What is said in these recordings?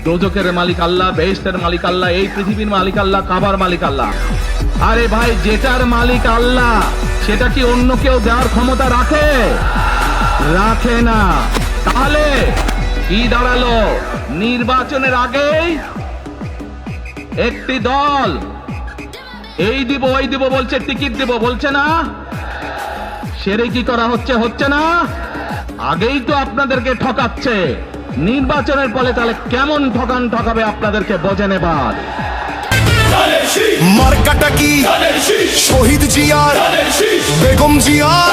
দোজখের মালিক আল্লাহ, বেহেশতের মালিক আল্লাহ, এই পৃথিবীর মালিক আল্লাহ, কাবার মালিক আল্লাহ। আরে ভাই, যেটার মালিক আল্লাহ সেটা কি অন্য কেউ দেওয়ার ক্ষমতা রাখে? রাখে না। তাহলে কি দাঁড়ালো? নির্বাচনের আগেই একটি দল এই দিব ওই দিব বলছে, টিকিট দিব বলছে না? সেরে কি করা হচ্ছে? হচ্ছে না? আগেই তো আপনাদেরকে ঠকাচ্ছে। নির্বাচনের ফলে তাহলে কেমন ঠকাবে আপনাদেরকে বোঝেন এবার। মার্কাটা কি? শহীদ জিয়ার, বেগম জিয়ার,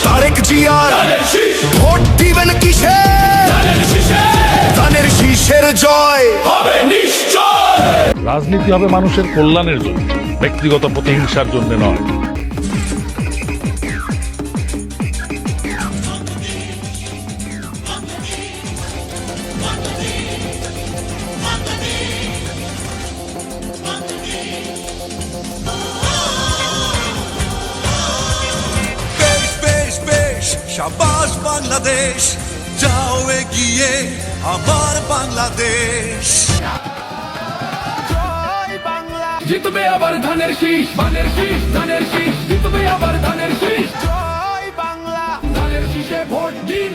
তারেক জিয়ার। ভোট দিবেন কিসে? ধানের শীষের জয় হবে নিশ্চয়। রাজনীতি হবে মানুষের কল্যাণের জন্য, ব্যক্তিগত প্রতিহিংসার জন্য নয়। শাবাশ বাংলাদেশ, যাও এগিয়ে আমার বাংলাদেশ। জিতবে আবার ধানের শীষ, ধানের শীষ, ধানের শীষ, জিতবে আবার ধানের শীষ। জয় বাংলা, ধানের শীষে ভোট দিন।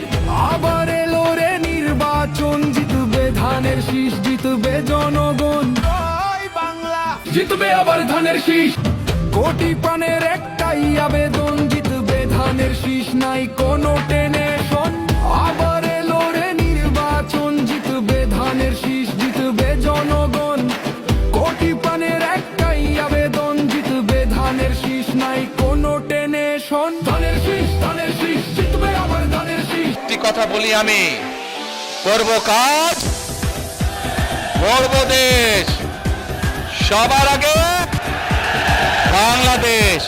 আবার এলো রে নির্বাচন, জিতবে ধানের শীষ, জিতবে জনগণ। জয় বাংলা, জিতবে আবার ধানের শীষ। কোটি প্রাণের একটাই আবেদন, জিতবে ধানের শীষ, নাই কোনো টেনশন। আবার এলো রে নির্বাচন, জিতবে ধানের শীষ, জিতবে জনগণ। কোটি প্রাণের একটাই আবেদন, জিতবে ধানের শীষ, নাই কোনো টেনশন। ধানের শীষ, ধানের শীষ, জিতবে আবার ধানের শীষ। একটি কথা বলি আমি, করব কাজ, গড়ব দেশ, সবার আগে বাংলাদেশ।